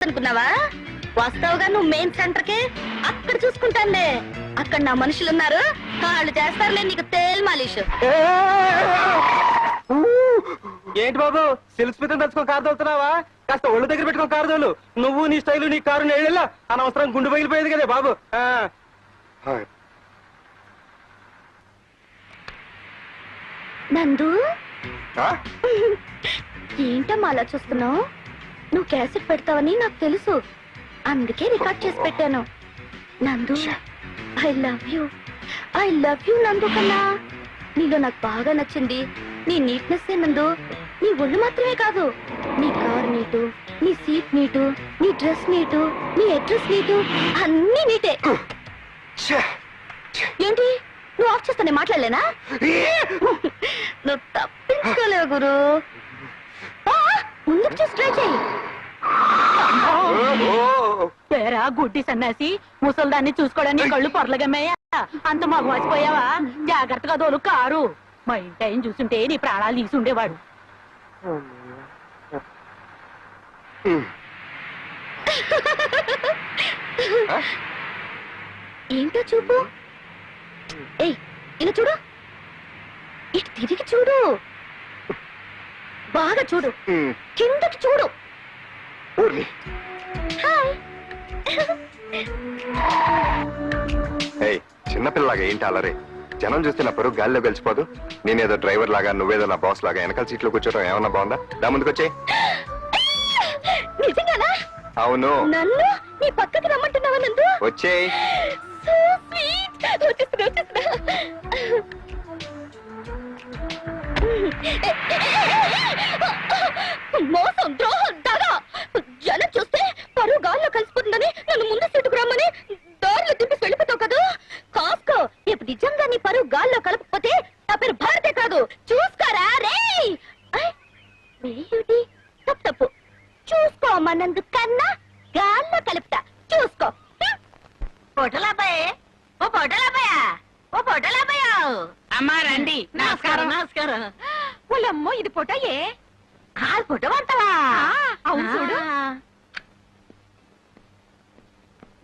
అనుకున్నావా? వస్తావుగా నువ్వు main centre కి, అక్కడ చూసుకుంటానులే. అక్కడ నా మనుషులు ఉన్నారు, వాళ్ళు చేస్తారులే నీకు తేల్ మాలిష్. ఏంటి బాబు సిల్క్ స్మితం తెచ్చుకో కారు తోలుతున్నావా? కాస్త ఒళ్ళు దగ్గర పెట్టుకో కారు తోలు. నువ్వు నీ స్టైలు నీ కారు నేళ్ళ అనవసరం గుండు పగిలిపోయేది కదా బాబు. నందు, ఏంటమ్మా అలా చూస్తున్నావు? నువ్వు క్యాసెట్ పెడతావని నాకు తెలుసు, అందుకే రికార్డ్ చేసి పెట్టాను. నందు, ఐ లవ్ యూ నందు కన్నా. నీలో నాకు బాగా నచ్చింది నీ నీట్నెస్ నందు. నీ ఒళ్ళు మాత్రమే కాదు, నీ కార్ నీటు, నీ సీట్ నీటు, నీ డ్రెస్ నీటు, నీ అడ్రస్ నీటు, అన్నీ నీటే. ఏంటి నువ్వు ఆఫ్ చేస్తానే మాట్లాడలేనా? నువ్వు తప్పించుకోలేవు గురు. ముందుకు చూసి ట్రై చేయి. పేరా గుడ్డి సన్నాసి, ముసల్దాన్ని చూసుకోవడానికి కళ్ళు పొరలగమ్మయ్యా. అంత మగవాసిపోయావా? జాగ్రత్తగా దోలు కారు. మా ఇంటి ఆయన చూసుంటే నీ ప్రాణాలు తీసుండేవాడు. ఏంటో చూపు. ఏయ్ ఇలా చూడు, ఇటు తిరిగి చూడు, బాగా చూడు, కిందకి చూడు. చిన్నపిల్లలాగా ఏంటి అలరే? జనం చూస్తే నా పరుగు గాలిలో గెలిచిపోదు. నేనేదో డ్రైవర్ లాగా, నువ్వేదో నా బాస్ లాగా వెనకాల సీట్లో కూర్చోవడం ఏమన్నా బాగుందా? దా ముందుకొచ్చే. నిజంగానా? అవును. నన్ను నీ పక్కకి రమ్మంటున్నావా నందు? వచ్చే. మోసం, ద్రోహం, దగ. జనం చూస్తే పరువు గాల్లో కలిసిపోతుందని నన్ను ముందు సీటుకు రమ్మని దారిలో తిప్పి వెళ్ళిపోతావు కదా. కాస్కో, రేపు నిజంగా నీ పరువు గాల్లో కలపకపోతే నా పేరు భారతే కాదు. చూసుకోరా రే. తప్పు చూసుకో అమ్మా నందు కన్నా, గాల్లో కలుపుతా చూసుకో. పొట్టలాబాయ్, ఓ పొట్టలాబాయా, ఓ పొట్టలాబాయా. అమ్మా రండి. నమస్కారం. నమస్కారం. వాళ్ళమ్మో ఇది పొట్టయే. కాదు పొట్టవంతవా? అవును చూడు.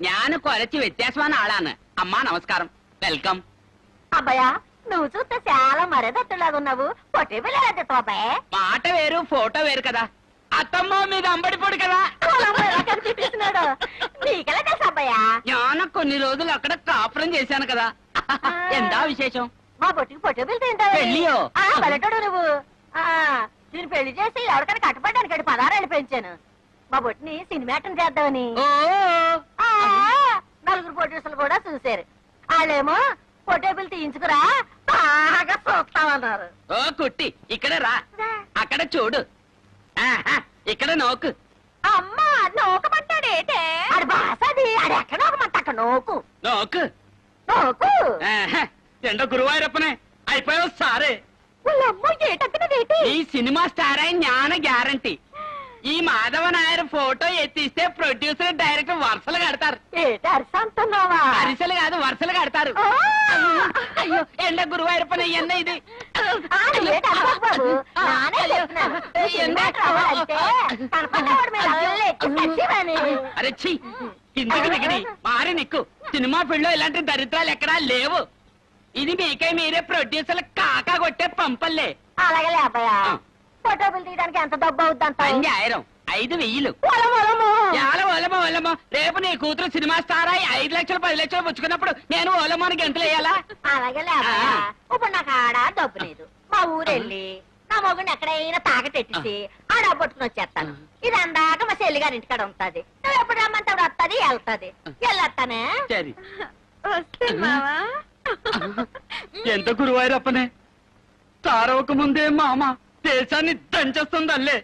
ഞാൻ കുറച്ച് വ്യത്യാസമാണ് ആളാണ്. അമ്മ നമസ്കാരം, വെൽക്കം. అబ్బాయా, నువ్వు చూస్తే చాలా మరేదట్టులాగా ఉన్నావు. పొట్టే పిల్లలబ్బాయ్. మాట వేరు ఫోటో వేరు కదా. అత్తమ్మ మీద అంబడిపోడు కదా. కనిపిస్తున్నాడు. నీకెలా తెలుసు అబ్బాయా? ഞാൻ కొన్ని రోజులు అక్కడ కాపురం చేశాను కదా. എന്താ విశేషం? మా బొట్టికి పొట్టే పిల్ల తింటావు. పెళ్ళియో? పల్లెటూడు నువ్వు. నేను పెళ్లి చేసి ఎవరికైనా కట్టబడ్డానికి 16 పెంచాను. మా బొట్టిని సినిమాటం చేద్దామని. నలుగురు ప్రొడ్యూసర్లు కూడా చూశారు. వాళ్ళేమో పొట్టేపులు తీయించుకురా బాగా చూస్తామన్నారు. ఓ కుట్టి, ఇక్కడ రా, అక్కడ చూడు, ఇక్కడ నోకు. అమ్మా నోకమంటాడేటే? అది భాష, అది అది ఎక్కడ నోకమంట అక్కడ నోకు నోకు నోకు. రెండో గురువాయూరప్పనే అయిపోయావు సారే. వాళ్ళమ్మ ఏటంటున్నదేటి? ఈ సినిమా స్టార్ అయి జ్ఞాన గ్యారంటీ. ఈ మాధవ నాయర్ ఫోటో ఎత్తిస్తే ప్రొడ్యూసర్ డైరెక్టర్ వరుసలు కడతారు. ఏటి అరిసంటున్నావా? అరిసెలు కాదు, వరుసలు కడతారు. అయ్యో ఎండ గురువాయూరప్పన ఎన్న ఇది. అరే ఛీ, కిందకి దిగడి మారి నిక్కు. సినిమా ఫీల్డ్ లో ఇలాంటి దరిద్రాలు ఎక్కడా లేవు. ఇది మీకై మీరే ప్రొడ్యూసర్లు కాకా కొట్టే పంపల్లే. అలాగే అబ్బాయా, ఫోటోలు తీయడానికి ఎంత డబ్బు అవుద్దంట? 5000, 5000. ఓలమో రేపు నీ కూతురు సినిమా స్టార్ అయి 5 లక్షలు 10 లక్షలు పుచ్చుకున్నప్పుడు నేను ఓలమోని గెంతులు వేయాలా? అలాగే ఇప్పుడు నాకు ఆడ డబ్బు లేదు. మా ఊరెళ్ళి నా మొగుడిని ఎక్కడైనా తాకటెట్టేసి ఆ డబ్బు పట్టుకుని వచ్చేస్తాను. ఇది అందాక మా చెల్లి గారి ఇంటికాడ ఉంటది. నువ్వు ఎప్పుడు రమ్మంటే వస్తుంది, వెళ్తాది. వెళ్ళొస్తానే. సరే వస్తున్నావా? ఎంత గురువాయూరప్పనే తారవక ముందే మామ దేశాన్ని దంచేస్తుందల్లే.